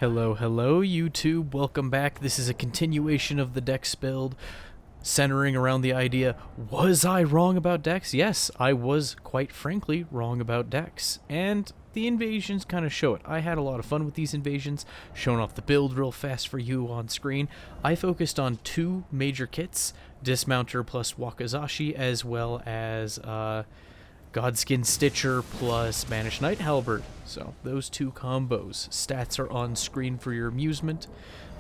Hello, hello, YouTube. Welcome back. This is a continuation of the Dex build, centering around the idea, was I wrong about Dex? Yes, I was, quite frankly, wrong about Dex. And the invasions kind of show it. I had a lot of fun with these invasions, showing off the build real fast for you on screen. I focused on two major kits, Dismounter plus Wakizashi, as well as, Godskin Stitcher plus Banished Knight Halberd. So those two combos. Stats are on screen for your amusement,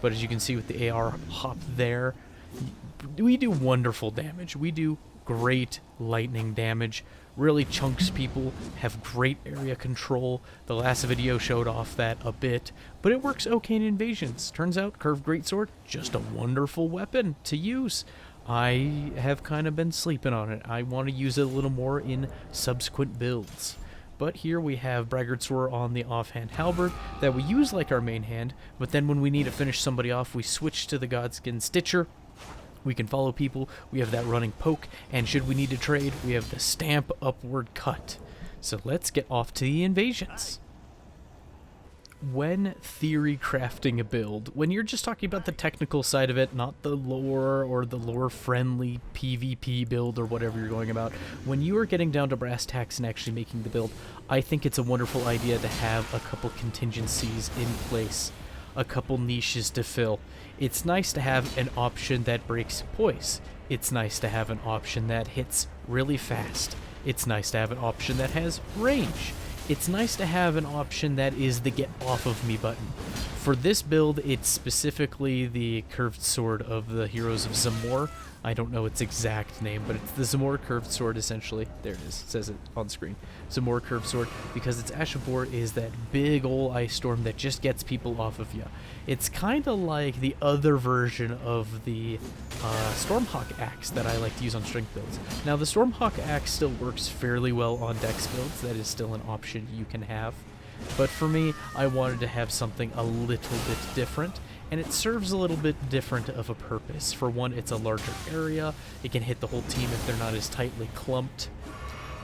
but as you can see with the AR hop there, we do wonderful damage. We do great lightning damage. Really chunks people, have great area control. The last video showed off that a bit, but it works okay in invasions. Turns out Curved Greatsword, just a wonderful weapon to use. I have kind of been sleeping on it. I want to use it a little more in subsequent builds. But here we have Braggart Sword on the offhand halberd that we use like our main hand, but then when we need to finish somebody off, we switch to the Godskin Stitcher. We can follow people, we have that running poke, and should we need to trade, we have the stamp upward cut. So let's get off to the invasions. When theory crafting a build, when you're just talking about the technical side of it, not the lore or the lore-friendly PvP build or whatever you're going about, when you are getting down to brass tacks and actually making the build, I think it's a wonderful idea to have a couple contingencies in place, a couple niches to fill. It's nice to have an option that breaks poise. It's nice to have an option that hits really fast. It's nice to have an option that has range. It's nice to have an option that is the get off of me button. For this build, it's specifically the curved sword of the Heroes of Zamor. I don't know its exact name, but it's the Zamor curved sword essentially. There it is, it says it on screen. Zamor curved sword, because its Ashabor is that big ol' ice storm that just gets people off of you. It's kind of like the other version of the Stormhawk axe that I like to use on strength builds. Now the Stormhawk axe still works fairly well on dex builds, that is still an option you can have. But for me, I wanted to have something a little bit different, and it serves a little bit different of a purpose. For one, it's a larger area, it can hit the whole team if they're not as tightly clumped.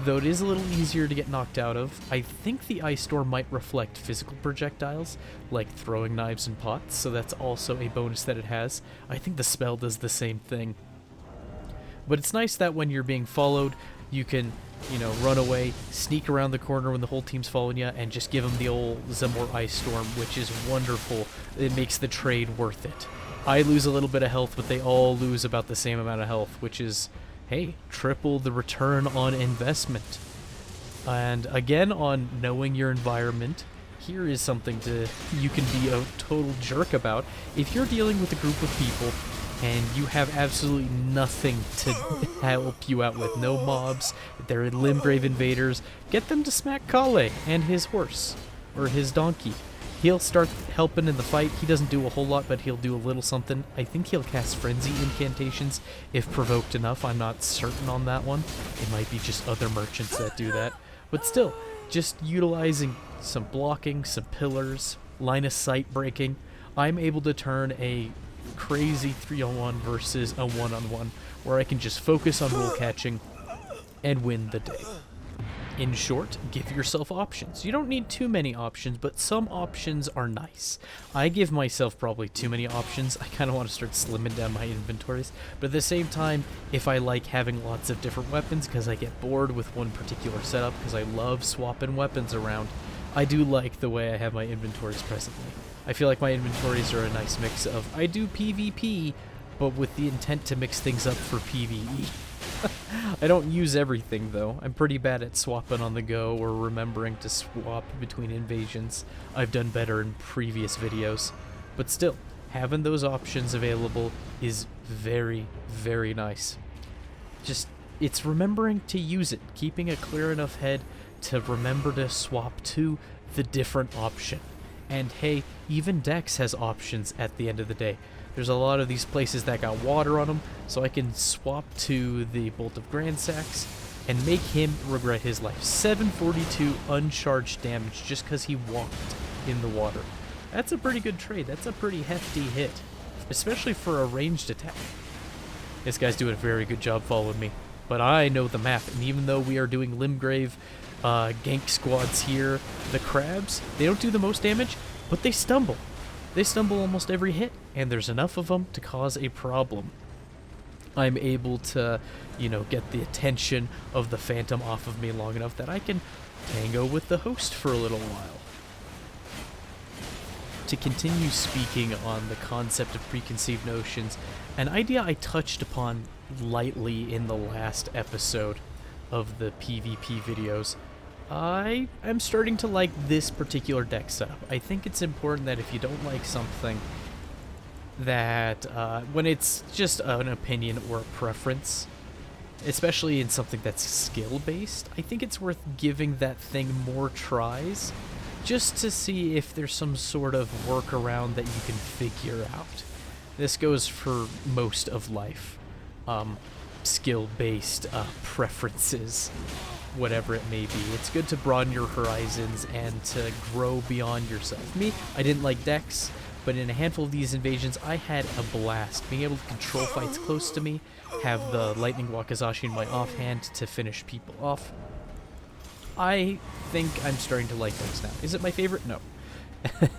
Though it is a little easier to get knocked out of, I think the Ice Storm might reflect physical projectiles, like throwing knives and pots, so that's also a bonus that it has. I think the spell does the same thing. But it's nice that when you're being followed, you can, run away, sneak around the corner when the whole team's following you, and just give them the old Zamor Ice Storm, which is wonderful. It makes the trade worth it. I lose a little bit of health, but they all lose about the same amount of health, which is, hey, triple the return on investment. And again, on knowing your environment, here is something you can be a total jerk about. If you're dealing with a group of people and you have absolutely nothing to help you out with, no mobs, they're Limgrave invaders, get them to smack Kale and his horse, or his donkey. He'll start helping in the fight. He doesn't do a whole lot, but he'll do a little something. I think he'll cast Frenzy incantations if provoked enough. I'm not certain on that one. It might be just other merchants that do that. But still, just utilizing some blocking, some pillars, line of sight breaking, I'm able to turn a crazy 3-on-1 versus a 1-on-1, where I can just focus on rule catching and win the day. In short, give yourself options. You don't need too many options, but some options are nice. I give myself probably too many options. I kind of want to start slimming down my inventories, but at the same time, if I like having lots of different weapons because I get bored with one particular setup because I love swapping weapons around, I do like the way I have my inventories presently. I feel like my inventories are a nice mix of, I do PvP, but with the intent to mix things up for PvE. I don't use everything though. I'm pretty bad at swapping on the go or remembering to swap between invasions. I've done better in previous videos. But still, having those options available is very, very nice. Just, it's remembering to use it, keeping a clear enough head to remember to swap to the different option. And hey, even Dex has options at the end of the day. There's a lot of these places that got water on them, so I can swap to the Bolt of Gransax and make him regret his life. 742 uncharged damage just because he walked in the water. That's a pretty good trade. That's a pretty hefty hit, especially for a ranged attack. This guy's doing a very good job following me, but I know the map, and even though we are doing Limgrave gank squads here, the crabs, they don't do the most damage, but they stumble. they stumble almost every hit, and there's enough of them to cause a problem. I'm able to, you know, get the attention of the Phantom off of me long enough that I can tango with the host for a little while. To continue speaking on the concept of preconceived notions, an idea I touched upon lightly in the last episode of the PvP videos, I am starting to like this particular deck setup. I think it's important that if you don't like something, that when it's just an opinion or a preference, especially in something that's skill-based, I think it's worth giving that thing more tries, just to see if there's some sort of workaround that you can figure out. This goes for most of life. Skill-based preferences, whatever it may be. It's good to broaden your horizons and to grow beyond yourself. Me, I didn't like decks, but in a handful of these invasions, I had a blast. Being able to control fights close to me, have the Lightning Wakizashi in my offhand to finish people off. I think I'm starting to like decks now. Is it my favorite? No.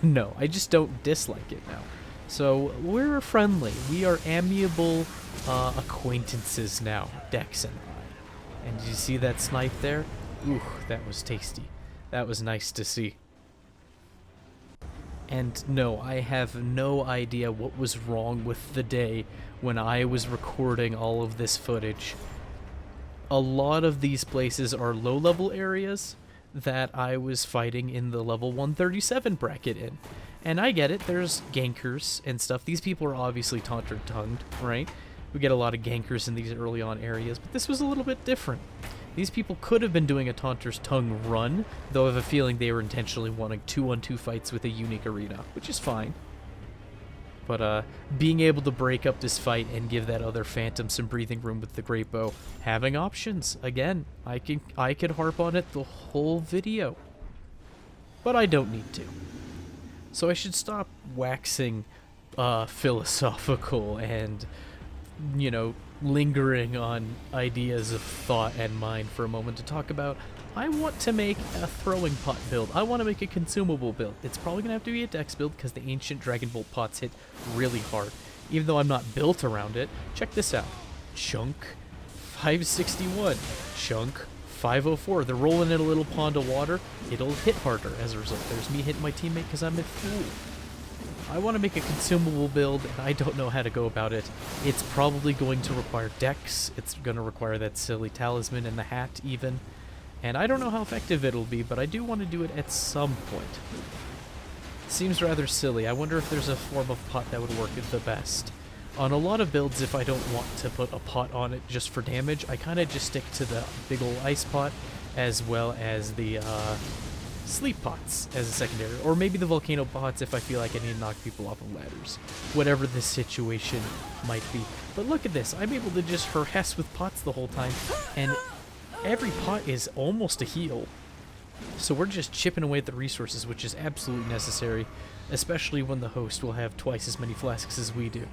No, I just don't dislike it now. So we're friendly. We are amiable acquaintances now, Dex and I. And did you see that snipe there? Ooh, that was tasty. That was nice to see. And no, I have no idea what was wrong with the day when I was recording all of this footage. A lot of these places are low-level areas that I was fighting in the level 137 bracket in. And I get it, there's gankers and stuff. These people are obviously taunter-tongued, right? We get a lot of gankers in these early on areas, but this was a little bit different. These people could have been doing a Taunter's Tongue run, though I have a feeling they were intentionally wanting 2-on-2 fights with a unique arena, which is fine. But being able to break up this fight and give that other Phantom some breathing room with the Great Bow, having options. Again, I could harp on it the whole video, but I don't need to. So I should stop waxing philosophical and, you know, lingering on ideas of thought and mind for a moment to talk about. I want to make a throwing pot build. I want to make a consumable build. It's probably going to have to be a dex build because the ancient Dragon Bolt pots hit really hard. Even though I'm not built around it, check this out. Chunk 561. Chunk 504. They're rolling in a little pond of water. It'll hit harder as a result. There's me hitting my teammate because I'm a fool. I want to make a consumable build, and I don't know how to go about it. It's probably going to require dex. It's going to require that silly talisman and the hat even. And I don't know how effective it'll be, but I do want to do it at some point. Seems rather silly. I wonder if there's a form of pot that would work the best. On a lot of builds, if I don't want to put a pot on it just for damage, I kind of just stick to the big ol' ice pot, as well as the sleep pots as a secondary, or maybe the volcano pots if I feel like I need to knock people off of ladders. Whatever the situation might be. But look at this, I'm able to just harass with pots the whole time, and every pot is almost a heal. So we're just chipping away at the resources, which is absolutely necessary, especially when the host will have twice as many flasks as we do.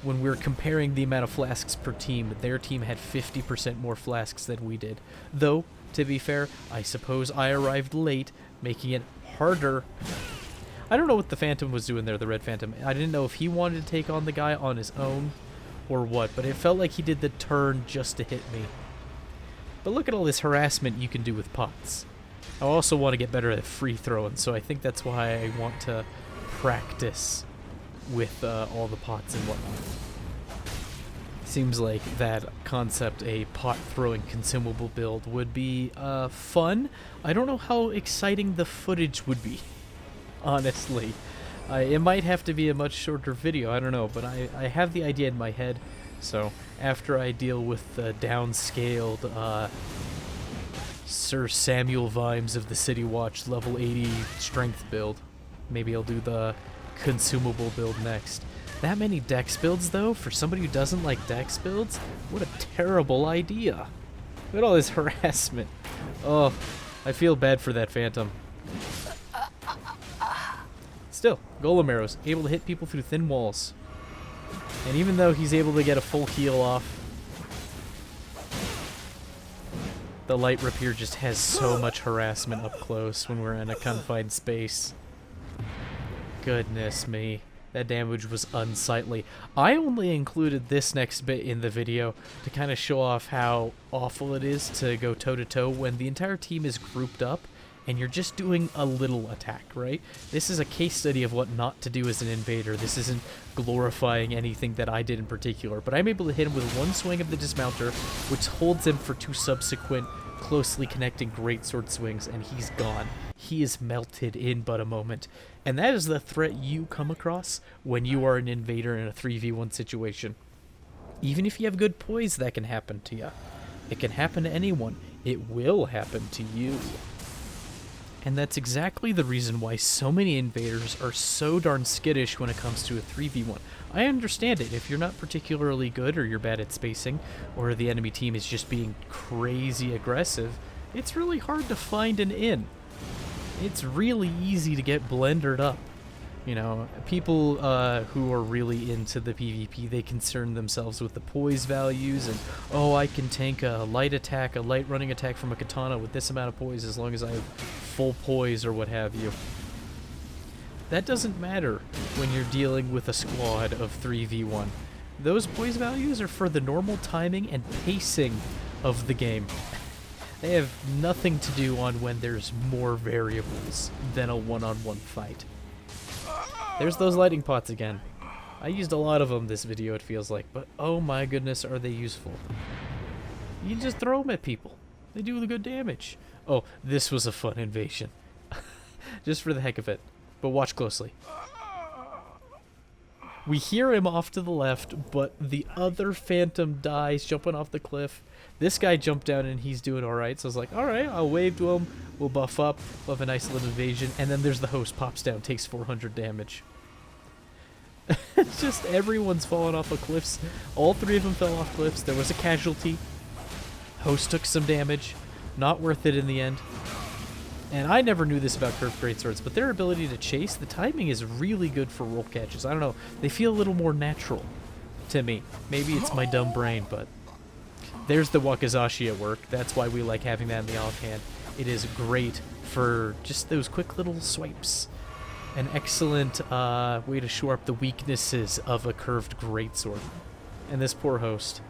When we're comparing the amount of flasks per team, their team had 50% more flasks than we did. Though, to be fair, I suppose I arrived late, making it harder. I don't know what the Phantom was doing there, the Red Phantom. I didn't know if he wanted to take on the guy on his own or what, but it felt like he did the turn just to hit me. But look at all this harassment you can do with pots. I also want to get better at free throwing, so I think that's why I want to practice with all the pots and whatnot. Seems like that concept, a pot throwing consumable build, would be fun. I don't know how exciting the footage would be, honestly. It might have to be a much shorter video, I don't know, but I have the idea in my head. So after I deal with the downscaled Sir Samuel Vimes of the City Watch level 80 strength build, maybe I'll do the consumable build next. That many dex builds, though, for somebody who doesn't like dex builds? What a terrible idea. Look at all this harassment. Oh, I feel bad for that Phantom. Still, Golem arrows, able to hit people through thin walls. And even though he's able to get a full heal off, the light rapier just has so much harassment up close when we're in a confined space. Goodness me. That damage was unsightly. I only included this next bit in the video to kind of show off how awful it is to go toe-to-toe when the entire team is grouped up and you're just doing a little attack, right? This is a case study of what not to do as an invader. This isn't glorifying anything that I did in particular, but I'm able to hit him with one swing of the dismounter, which holds him for 2 subsequent closely connecting greatsword swings, and he's gone. He is melted in but a moment. And that is the threat you come across when you are an invader in a 3v1 situation. Even if you have good poise, that can happen to you. It can happen to anyone. It will happen to you. And that's exactly the reason why so many invaders are so darn skittish when it comes to a 3v1. I understand it. If you're not particularly good, or you're bad at spacing, or the enemy team is just being crazy aggressive, it's really hard to find an in. It's really easy to get blendered up. You know, people who are really into the PvP, they concern themselves with the poise values and, oh, I can tank a light attack, a light running attack from a katana with this amount of poise as long as I have full poise or what have you. That doesn't matter when you're dealing with a squad of 3v1. Those poise values are for the normal timing and pacing of the game. They have nothing to do on when there's more variables than a one-on-one fight. There's those lighting pots again. I used a lot of them this video, it feels like, but oh my goodness, are they useful. You just throw them at people. They do the good damage. Oh, this was a fun invasion. Just for the heck of it. But watch closely. We hear him off to the left, but the other phantom dies jumping off the cliff. This guy jumped down and he's doing alright, so I was like, alright, I'll wave to him, we'll buff up, we'll have a nice little invasion, and then there's the host, pops down, takes 400 damage. It's just everyone's falling off of cliffs. All 3 of them fell off cliffs. There was a casualty. Host took some damage. Not worth it in the end. And I never knew this about curved greatswords, but their ability to chase, the timing is really good for roll catches. I don't know, they feel a little more natural to me. Maybe it's my dumb brain, but there's the wakizashi at work. That's why we like having that in the offhand. It is great for just those quick little swipes. An excellent way to shore up the weaknesses of a curved greatsword. And this poor host.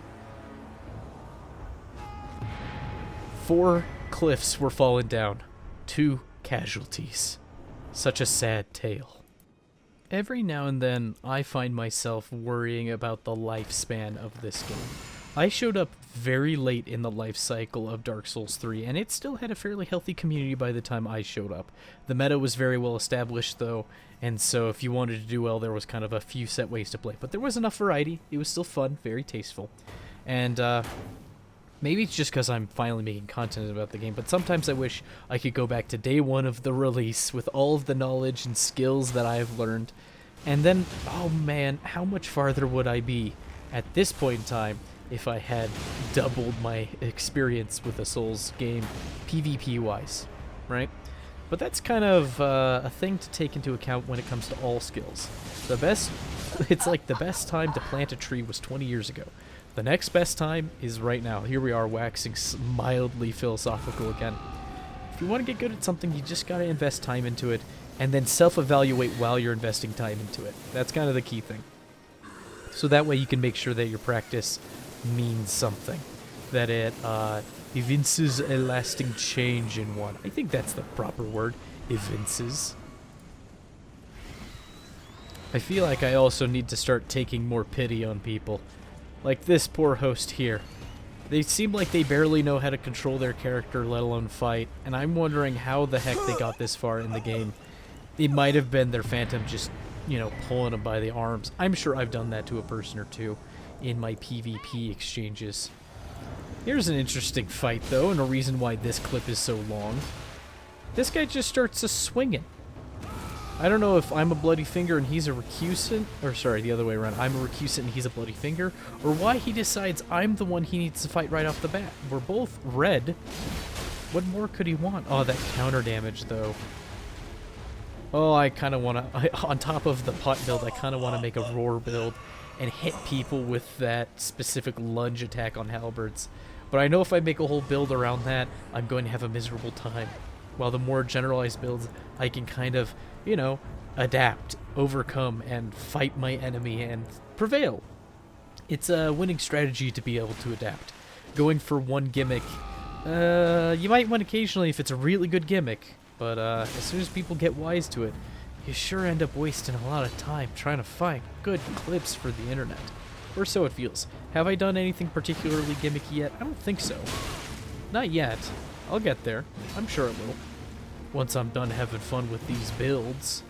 4 cliffs were fallen down. 2 casualties. Such a sad tale. Every now and then, I find myself worrying about the lifespan of this game. I showed up very late in the life cycle of Dark Souls 3, and it still had a fairly healthy community by the time I showed up. The meta was very well established, though, and so if you wanted to do well, there was kind of a few set ways to play. But there was enough variety. It was still fun, very tasteful. And, maybe it's just because I'm finally making content about the game, but sometimes I wish I could go back to day 1 of the release with all of the knowledge and skills that I've learned. And then, oh man, how much farther would I be at this point in time if I had doubled my experience with a Souls game, PvP-wise, right? But that's kind of a thing to take into account when it comes to all skills. It's like the best time to plant a tree was 20 years ago. The next best time is right now. Here we are waxing mildly philosophical again. If you want to get good at something, you just got to invest time into it, and then self-evaluate while you're investing time into it. That's kind of the key thing. So that way you can make sure that your practice means something. That it evinces a lasting change in one. I think that's the proper word. Evinces. I feel like I also need to start taking more pity on people. Like this poor host here. They seem like they barely know how to control their character, let alone fight, and I'm wondering how the heck they got this far in the game. It might have been their phantom just, you know, pulling them by the arms. I'm sure I've done that to a person or two in my PvP exchanges. Here's an interesting fight, though, and a reason why this clip is so long. This guy just starts swinging. I don't know if I'm a bloody finger and he's a recusant, or sorry, the other way around. I'm a recusant and he's a bloody finger, or why he decides I'm the one he needs to fight right off the bat. We're both red. What more could he want? Oh, that counter damage, though. Oh, I kind of want to, on top of the pot build, I kind of want to make a roar build and hit people with that specific lunge attack on halberds. But I know if I make a whole build around that, I'm going to have a miserable time. While the more generalized builds, I can kind of, you know, adapt overcome and fight my enemy and prevail. It's a winning strategy to be able to adapt. Going for one gimmick, you might win occasionally if it's a really good gimmick, but as soon as people get wise to it, you sure end up wasting a lot of time trying to find good clips for the internet. Or so it feels. Have I done anything particularly gimmicky yet? I don't think so. Not yet. I'll get there. I'm sure I will. Once I'm done having fun with these builds.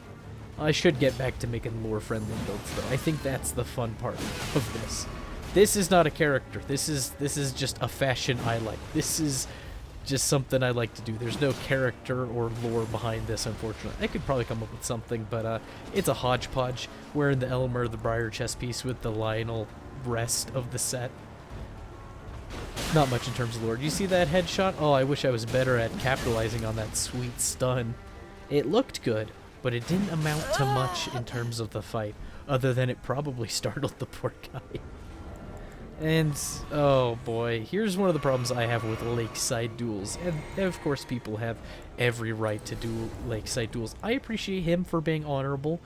I should get back to making lore-friendly builds, though. I think that's the fun part of this. This is not a character. This is just a fashion I like. This is just something I like to do. There's no character or lore behind this, unfortunately. I could probably come up with something, but it's a hodgepodge. Wearing the Elmer the Briar chest piece with the Lionel rest of the set. Not much in terms of lore. Do you see that headshot? Oh, I wish I was better at capitalizing on that sweet stun. It looked good, but it didn't amount to much in terms of the fight, other than it probably startled the poor guy. And, oh boy, here's one of the problems I have with lakeside duels. And of course people have every right to do lakeside duels. I appreciate him for being honorable,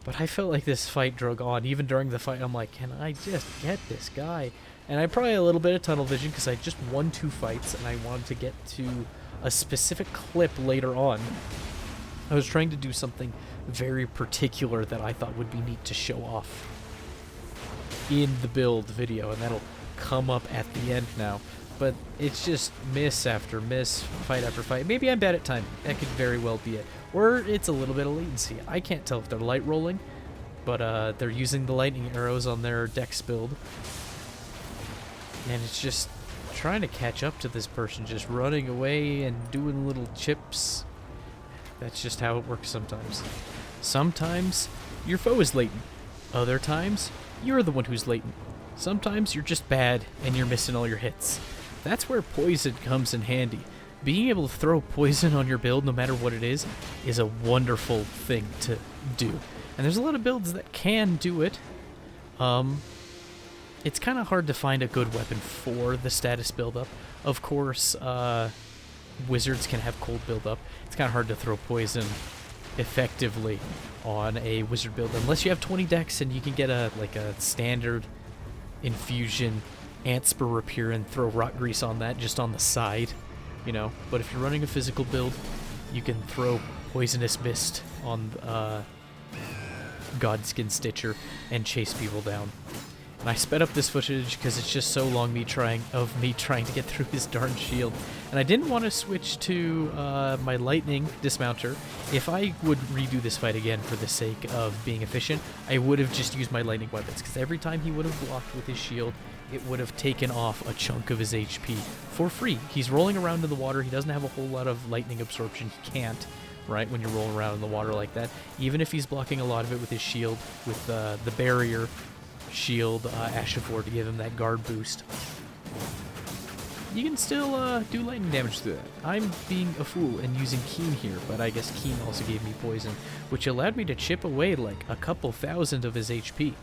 but I felt like this fight drug on. Even during the fight, I'm like, can I just get this guy? And I probably had a little bit of tunnel vision because I just won 2 fights and I wanted to get to a specific clip later on. I was trying to do something very particular that I thought would be neat to show off in the build video, and that'll come up at the end now. But it's just miss after miss, fight after fight. Maybe I'm bad at timing. That could very well be it. Or it's a little bit of latency. I can't tell if they're light rolling, but they're using the lightning arrows on their dex build. And it's just trying to catch up to this person, just running away and doing little chips. That's just how it works sometimes. Sometimes your foe is latent. Other times, you're the one who's latent. Sometimes you're just bad and you're missing all your hits. That's where poison comes in handy. Being able to throw poison on your build, no matter what it is a wonderful thing to do. And there's a lot of builds that can do it. It's kind of hard to find a good weapon for the status buildup. Of course, wizards can have cold buildup. It's kind of hard to throw poison effectively on a wizard build unless you have 20 dex and you can get a standard infusion ant spur rapier and throw rock grease on that just on the side, you know. But if you're running a physical build, you can throw poisonous mist on Godskin Stitcher and chase people down. And I sped up this footage because it's just so long me trying to get through his darn shield. And I didn't want to switch to my lightning dismounter. If I would redo this fight again for the sake of being efficient, I would have just used my lightning weapons, because every time he would have blocked with his shield, it would have taken off a chunk of his HP for free. He's rolling around in the water. He doesn't have a whole lot of lightning absorption. He can't, right, when you're rolling around in the water like that. Even if he's blocking a lot of it with his shield, with the barrier shield, Ashifor to give him that guard boost, you can still do lightning damage through that. I'm being a fool and using Keen here, but I guess Keen also gave me poison, which allowed me to chip away like a couple thousand of his HP.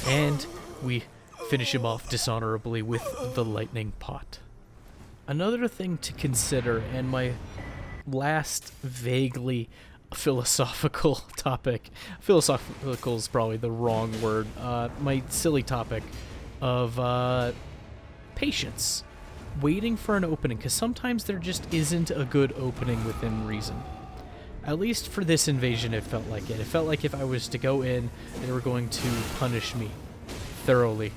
And we finish him off dishonorably with the lightning pot. Another thing to consider, and my last vaguely philosophical topic, philosophical is probably the wrong word, my silly topic of patience. Waiting for an opening, because sometimes there just isn't a good opening within reason. At least for this invasion it felt like it. It felt like if I was to go in, they were going to punish me thoroughly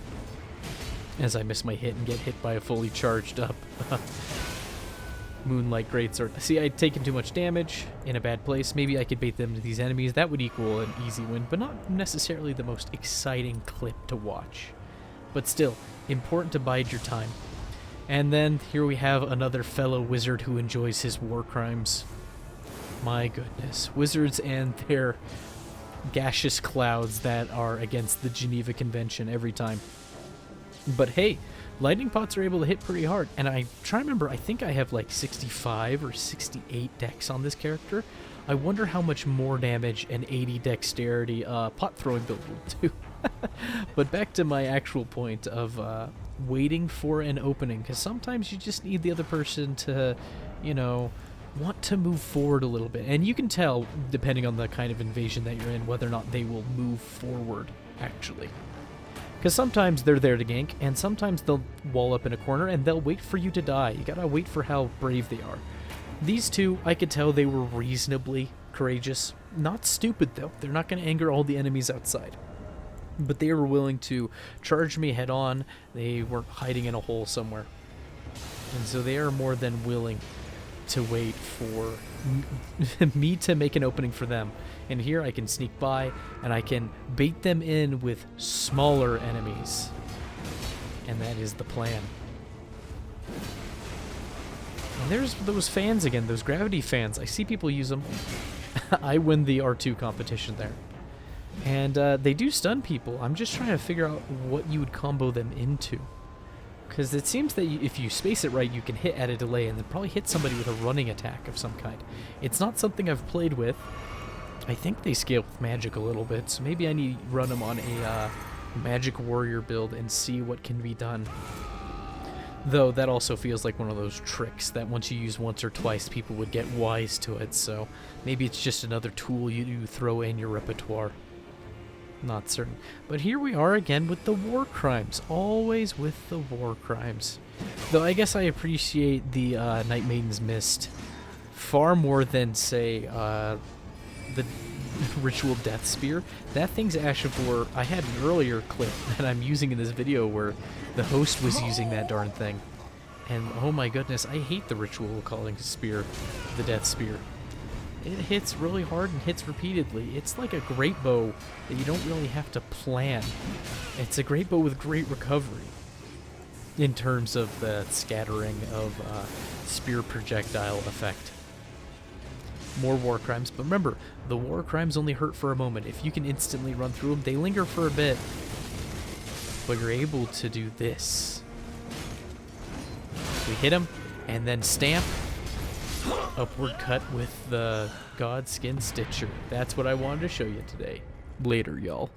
as I miss my hit and get hit by a fully charged up Moonlight Greatsword. See, I'd taken too much damage in a bad place. Maybe I could bait them to these enemies. That would equal an easy win, but not necessarily the most exciting clip to watch. But still, important to bide your time. And then here we have another fellow wizard who enjoys his war crimes. My goodness. Wizards and their gaseous clouds that are against the Geneva Convention every time. But hey, lightning pots are able to hit pretty hard. And I try to remember, I think I have like 65 or 68 dex on this character. I wonder how much more damage an 80 dexterity pot throwing build will do. But back to my actual point of waiting for an opening, because sometimes you just need the other person to, you know, want to move forward a little bit. And you can tell, depending on the kind of invasion that you're in, whether or not they will move forward, actually. Because sometimes they're there to gank, and sometimes they'll wall up in a corner, and they'll wait for you to die. You gotta wait for how brave they are. These two, I could tell they were reasonably courageous. Not stupid, though. They're not gonna anger all the enemies outside. But they were willing to charge me head on. They weren't hiding in a hole somewhere. And so they are more than willing to wait for me to make an opening for them. And here I can sneak by, and I can bait them in with smaller enemies. And that is the plan. And there's those fans again, those gravity fans. I see people use them. I win the R2 competition there. And they do stun people. I'm just trying to figure out what you would combo them into. Because it seems that if you space it right, you can hit at a delay and then probably hit somebody with a running attack of some kind. It's not something I've played with. I think they scale with magic a little bit, so maybe I need to run them on a magic warrior build and see what can be done. Though that also feels like one of those tricks that once you use once or twice, people would get wise to it, so maybe it's just another tool you throw in your repertoire. Not certain. But here we are again with the war crimes. Always with the war crimes. Though I guess I appreciate the Night Maiden's Mist far more than, say, the Ritual Death Spear. That thing's Ashavor. I had an earlier clip that I'm using in this video where the host was using that darn thing. And oh my goodness, I hate the Ritual Calling Spear, the Death Spear. It hits really hard and hits repeatedly. It's like a great bow that you don't really have to plan. It's a great bow with great recovery in terms of the scattering of spear projectile effect. More war crimes, but remember, the war crimes only hurt for a moment. If you can instantly run through them, they linger for a bit. But you're able to do this. We hit them, and then stamp. Upward cut with the God Skin Stitcher. That's what I wanted to show you today. Later, y'all.